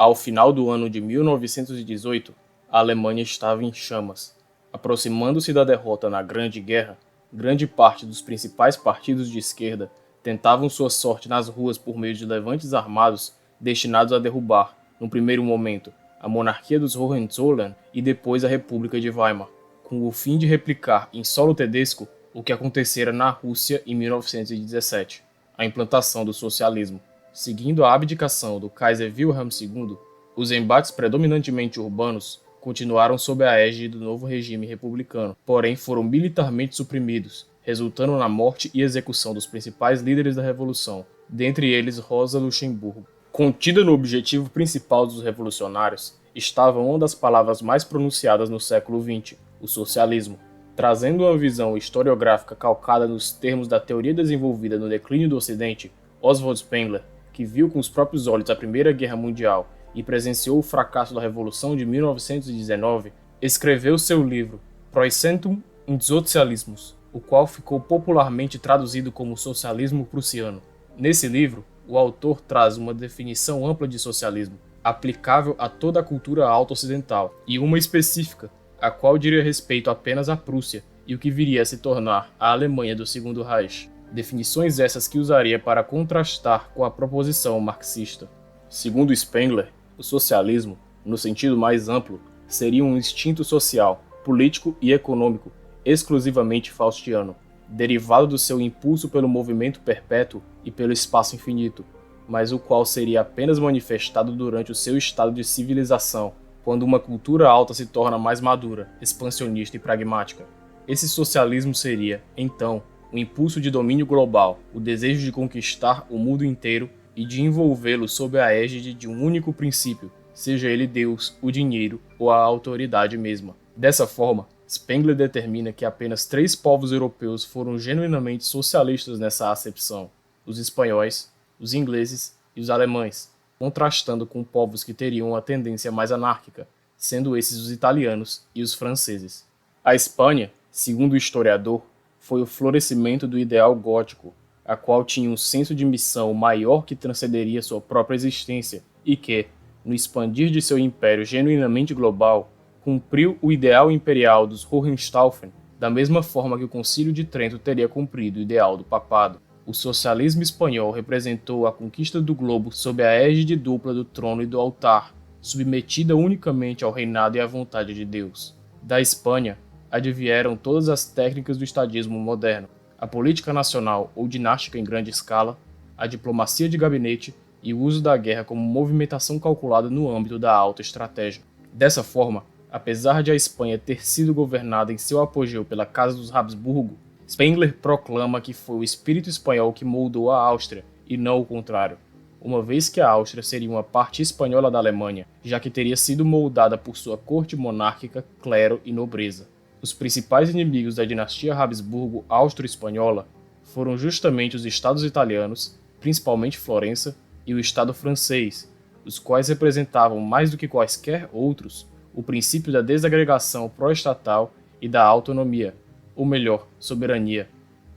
Ao final do ano de 1918, a Alemanha estava em chamas. Aproximando-se da derrota na Grande Guerra, grande parte dos principais partidos de esquerda tentavam sua sorte nas ruas por meio de levantes armados destinados a derrubar, num primeiro momento, a monarquia dos Hohenzollern e depois a República de Weimar, com o fim de replicar em solo tedesco o que acontecera na Rússia em 1917, a implantação do socialismo. Seguindo a abdicação do Kaiser Wilhelm II, os embates predominantemente urbanos continuaram sob a égide do novo regime republicano, porém foram militarmente suprimidos, resultando na morte e execução dos principais líderes da Revolução, dentre eles Rosa Luxemburgo. Contida no objetivo principal dos revolucionários estava uma das palavras mais pronunciadas no século XX, o socialismo. Trazendo uma visão historiográfica calcada nos termos da teoria desenvolvida no declínio do Ocidente, Oswald Spengler, que viu com os próprios olhos a Primeira Guerra Mundial e presenciou o fracasso da Revolução de 1919, escreveu seu livro Preußentum und Sozialismus, o qual ficou popularmente traduzido como Socialismo Prussiano. Nesse livro, o autor traz uma definição ampla de socialismo, aplicável a toda a cultura alto-ocidental, e uma específica, a qual diria respeito apenas à Prússia e o que viria a se tornar a Alemanha do Segundo Reich. Definições essas que usaria para contrastar com a proposição marxista. Segundo Spengler, o socialismo, no sentido mais amplo, seria um instinto social, político e econômico exclusivamente faustiano, derivado do seu impulso pelo movimento perpétuo e pelo espaço infinito, mas o qual seria apenas manifestado durante o seu estado de civilização, quando uma cultura alta se torna mais madura, expansionista e pragmática. Esse socialismo seria, então, o impulso de domínio global, o desejo de conquistar o mundo inteiro e de envolvê-lo sob a égide de um único princípio, seja ele Deus, o dinheiro ou a autoridade mesma. Dessa forma, Spengler determina que apenas 3 povos europeus foram genuinamente socialistas nessa acepção: os espanhóis, os ingleses e os alemães, contrastando com povos que teriam uma tendência mais anárquica, sendo esses os italianos e os franceses. A Espanha, segundo o historiador, foi o florescimento do ideal gótico, a qual tinha um senso de missão maior que transcenderia sua própria existência e que, no expandir de seu império genuinamente global, cumpriu o ideal imperial dos Hohenstaufen, da mesma forma que o Concílio de Trento teria cumprido o ideal do papado. O socialismo espanhol representou a conquista do globo sob a égide dupla do trono e do altar, submetida unicamente ao reinado e à vontade de Deus. Da Espanha, advieram todas as técnicas do estadismo moderno, a política nacional ou dinástica em grande escala, a diplomacia de gabinete e o uso da guerra como movimentação calculada no âmbito da alta estratégia. Dessa forma, apesar de a Espanha ter sido governada em seu apogeu pela Casa dos Habsburgo, Spengler proclama que foi o espírito espanhol que moldou a Áustria, e não o contrário, uma vez que a Áustria seria uma parte espanhola da Alemanha, já que teria sido moldada por sua corte monárquica, clero e nobreza. Os principais inimigos da dinastia Habsburgo austro-espanhola foram justamente os estados italianos, principalmente Florença, e o estado francês, os quais representavam mais do que quaisquer outros o princípio da desagregação pró-estatal e da autonomia, ou melhor, soberania,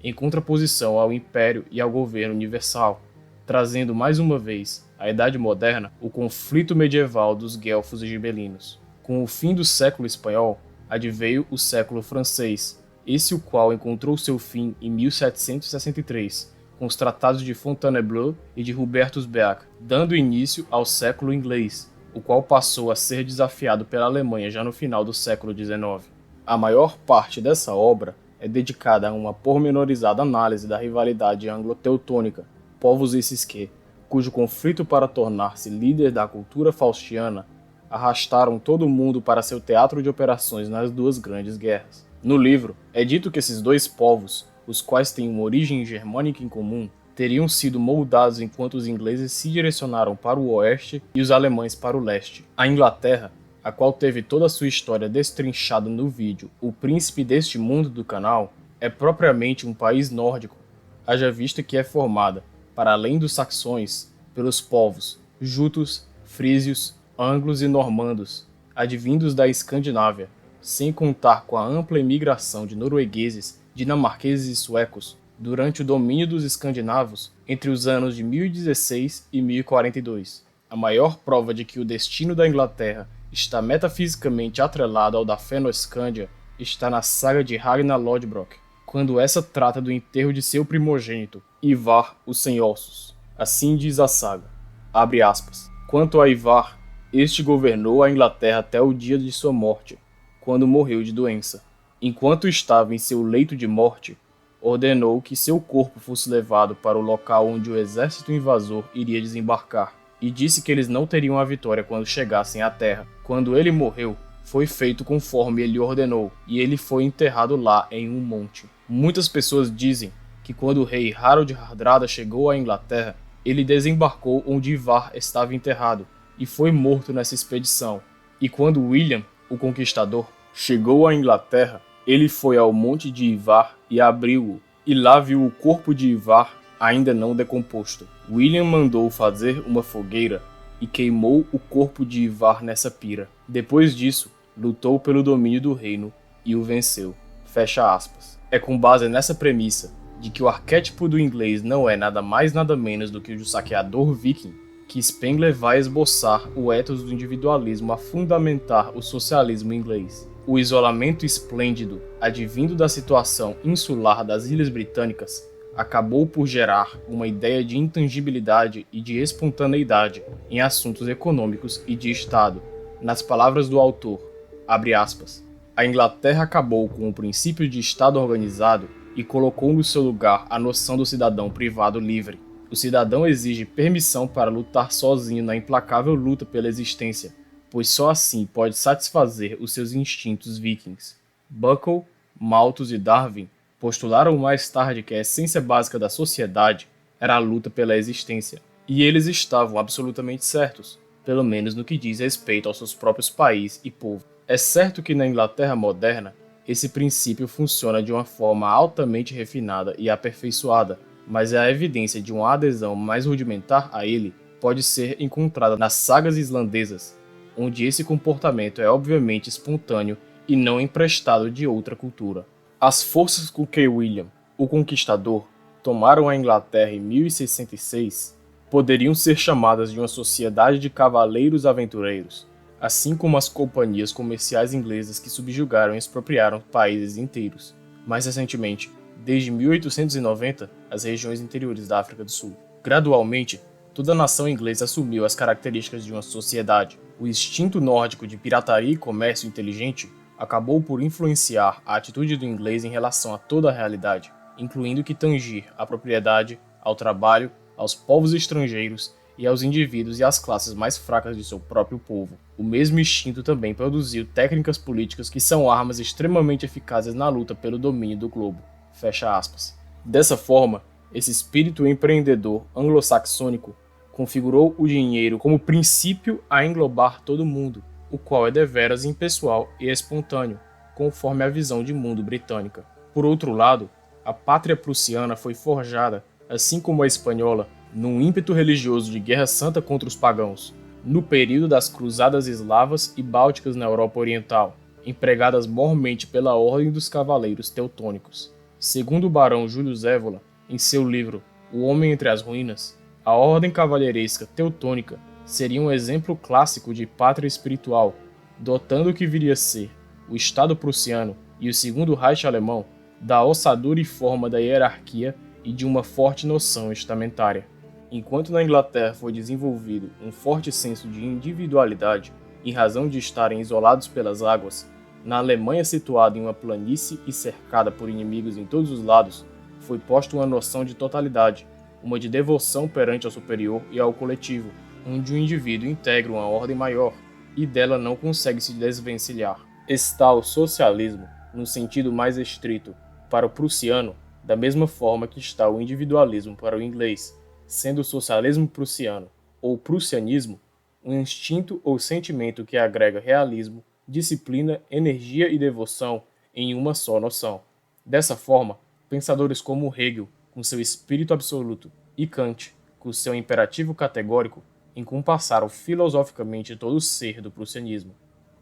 em contraposição ao império e ao governo universal, trazendo mais uma vez, à Idade Moderna, o conflito medieval dos guelfos e gibelinos. Com o fim do século espanhol, adveio o século francês, esse o qual encontrou seu fim em 1763, com os tratados de Fontainebleau e de Hubertusberg, dando início ao século inglês, o qual passou a ser desafiado pela Alemanha já no final do século XIX. A maior parte dessa obra é dedicada a uma pormenorizada análise da rivalidade anglo-teutônica, povos esses que, cujo conflito para tornar-se líder da cultura faustiana, arrastaram todo o mundo para seu teatro de operações nas duas grandes guerras. No livro, é dito que esses dois povos, os quais têm uma origem germânica em comum, teriam sido moldados enquanto os ingleses se direcionaram para o oeste e os alemães para o leste. A Inglaterra, a qual teve toda a sua história destrinchada no vídeo O Príncipe deste Mundo do canal, é propriamente um país nórdico, haja vista que é formada, para além dos saxões, pelos povos jutos, frísios, anglos e normandos, advindos da Escandinávia, sem contar com a ampla imigração de noruegueses, dinamarqueses e suecos durante o domínio dos escandinavos entre os anos de 1016 e 1042. A maior prova de que o destino da Inglaterra está metafisicamente atrelado ao da Fëanor está na saga de Ragnar Lodbrok, quando essa trata do enterro de seu primogênito, Ivar o Sem Ossos. Assim diz a saga. Abre aspas. Quanto a Ivar, este governou a Inglaterra até o dia de sua morte, quando morreu de doença. Enquanto estava em seu leito de morte, ordenou que seu corpo fosse levado para o local onde o exército invasor iria desembarcar, e disse que eles não teriam a vitória quando chegassem à terra. Quando ele morreu, foi feito conforme ele ordenou, e ele foi enterrado lá em um monte. Muitas pessoas dizem que quando o rei Harold Hardrada chegou à Inglaterra, ele desembarcou onde Ivar estava enterrado, e foi morto nessa expedição. E quando William, o Conquistador, chegou à Inglaterra, ele foi ao monte de Ivar e abriu-o, e lá viu o corpo de Ivar ainda não decomposto. William mandou fazer uma fogueira e queimou o corpo de Ivar nessa pira. Depois disso, lutou pelo domínio do reino e o venceu. Fecha aspas. É com base nessa premissa de que o arquétipo do inglês não é nada mais nada menos do que o de um saqueador viking que Spengler vai esboçar o ethos do individualismo a fundamentar o socialismo inglês. O isolamento esplêndido, advindo da situação insular das Ilhas Britânicas, acabou por gerar uma ideia de intangibilidade e de espontaneidade em assuntos econômicos e de Estado. Nas palavras do autor, abre aspas, a Inglaterra acabou com o princípio de Estado organizado e colocou no seu lugar a noção do cidadão privado livre. O cidadão exige permissão para lutar sozinho na implacável luta pela existência, pois só assim pode satisfazer os seus instintos vikings. Buckle, Malthus e Darwin postularam mais tarde que a essência básica da sociedade era a luta pela existência, e eles estavam absolutamente certos, pelo menos no que diz respeito aos seus próprios país e povo. É certo que na Inglaterra moderna, esse princípio funciona de uma forma altamente refinada e aperfeiçoada, mas a evidência de uma adesão mais rudimentar a ele pode ser encontrada nas sagas islandesas, onde esse comportamento é obviamente espontâneo e não emprestado de outra cultura. As forças com que William, o Conquistador, tomaram a Inglaterra em 1066 poderiam ser chamadas de uma sociedade de cavaleiros aventureiros, assim como as companhias comerciais inglesas que subjugaram e expropriaram países inteiros. Mais recentemente, desde 1890, as regiões interiores da África do Sul. Gradualmente, toda a nação inglesa assumiu as características de uma sociedade. O instinto nórdico de pirataria e comércio inteligente acabou por influenciar a atitude do inglês em relação a toda a realidade, incluindo que tangir à propriedade, ao trabalho, aos povos estrangeiros e aos indivíduos e às classes mais fracas de seu próprio povo. O mesmo instinto também produziu técnicas políticas que são armas extremamente eficazes na luta pelo domínio do globo. Fecha aspas. Dessa forma, esse espírito empreendedor anglo-saxônico configurou o dinheiro como princípio a englobar todo mundo, o qual é deveras impessoal e espontâneo, conforme a visão de mundo britânica. Por outro lado, a pátria prussiana foi forjada, assim como a espanhola, num ímpeto religioso de guerra santa contra os pagãos, no período das cruzadas eslavas e bálticas na Europa Oriental, empregadas mormente pela Ordem dos Cavaleiros Teutônicos. Segundo o barão Júlio Zévola, em seu livro O Homem entre as Ruínas, a Ordem Cavalheiresca Teutônica seria um exemplo clássico de pátria espiritual, dotando o que viria a ser o Estado prussiano e o Segundo Reich alemão da ossadura e forma da hierarquia e de uma forte noção estamentária. Enquanto na Inglaterra foi desenvolvido um forte senso de individualidade, em razão de estarem isolados pelas águas, na Alemanha situada em uma planície e cercada por inimigos em todos os lados, foi posta uma noção de totalidade, uma de devoção perante ao superior e ao coletivo, onde o indivíduo integra uma ordem maior e dela não consegue se desvencilhar. Está o socialismo, no sentido mais estrito, para o prussiano, da mesma forma que está o individualismo para o inglês, sendo o socialismo prussiano, ou prussianismo, um instinto ou sentimento que agrega realismo, disciplina, energia e devoção em uma só noção. Dessa forma, pensadores como Hegel, com seu espírito absoluto, e Kant, com seu imperativo categórico, encompassaram filosoficamente todo o ser do prussianismo.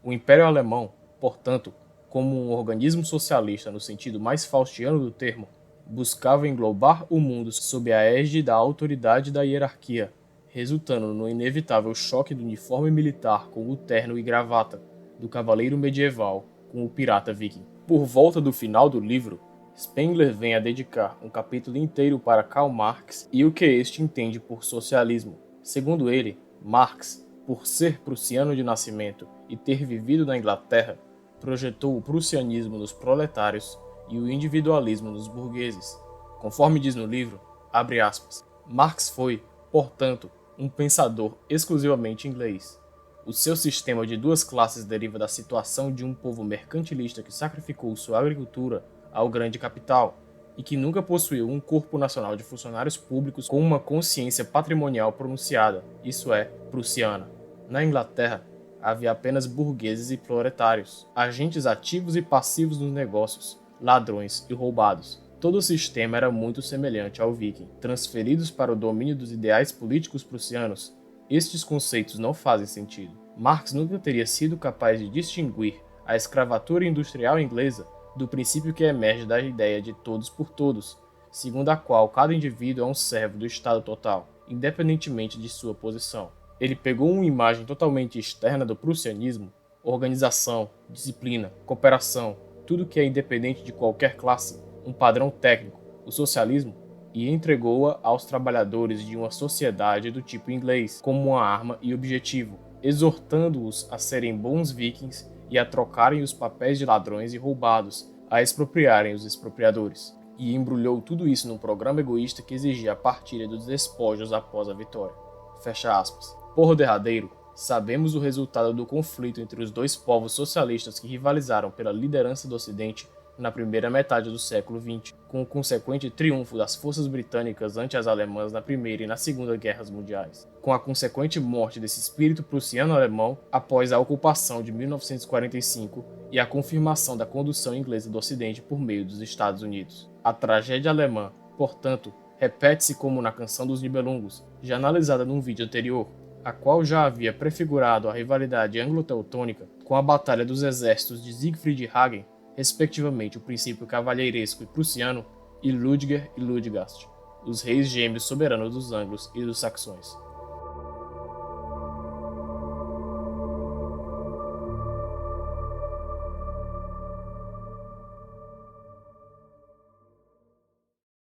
O Império Alemão, portanto, como um organismo socialista no sentido mais faustiano do termo, buscava englobar o mundo sob a égide da autoridade da hierarquia, resultando no inevitável choque do uniforme militar com o terno e gravata do cavaleiro medieval com o pirata viking. Por volta do final do livro, Spengler vem a dedicar um capítulo inteiro para Karl Marx e o que este entende por socialismo. Segundo ele, Marx, por ser prussiano de nascimento e ter vivido na Inglaterra, projetou o prussianismo nos proletários e o individualismo nos burgueses. Conforme diz no livro, abre aspas, Marx foi, portanto, um pensador exclusivamente inglês. O seu sistema de duas classes deriva da situação de um povo mercantilista que sacrificou sua agricultura ao grande capital e que nunca possuiu um corpo nacional de funcionários públicos com uma consciência patrimonial pronunciada, isso é, prussiana. Na Inglaterra, havia apenas burgueses e proletários, agentes ativos e passivos nos negócios, ladrões e roubados. Todo o sistema era muito semelhante ao viking. Transferidos para o domínio dos ideais políticos prussianos, estes conceitos não fazem sentido. Marx nunca teria sido capaz de distinguir a escravatura industrial inglesa do princípio que emerge da ideia de todos por todos, segundo a qual cada indivíduo é um servo do Estado total, independentemente de sua posição. Ele pegou uma imagem totalmente externa do prussianismo, organização, disciplina, cooperação, tudo que é independente de qualquer classe, um padrão técnico, o socialismo, e entregou-a aos trabalhadores de uma sociedade do tipo inglês, como uma arma e objetivo, exortando-os a serem bons vikings e a trocarem os papéis de ladrões e roubados, a expropriarem os expropriadores. E embrulhou tudo isso num programa egoísta que exigia a partilha dos despojos após a vitória. Fecha aspas. Por derradeiro, sabemos o resultado do conflito entre os dois povos socialistas que rivalizaram pela liderança do Ocidente na primeira metade do século XX, com o consequente triunfo das forças britânicas ante as alemãs na Primeira e na Segunda Guerras Mundiais, com a consequente morte desse espírito prussiano-alemão após a ocupação de 1945 e a confirmação da condução inglesa do Ocidente por meio dos Estados Unidos. A tragédia alemã, portanto, repete-se como na Canção dos Nibelungos, já analisada num vídeo anterior, a qual já havia prefigurado a rivalidade anglo-teutônica com a batalha dos exércitos de Siegfried e Hagen, respectivamente o princípio cavalheiresco e prussiano, e Ludger e Ludgast, os reis gêmeos soberanos dos anglos e dos saxões.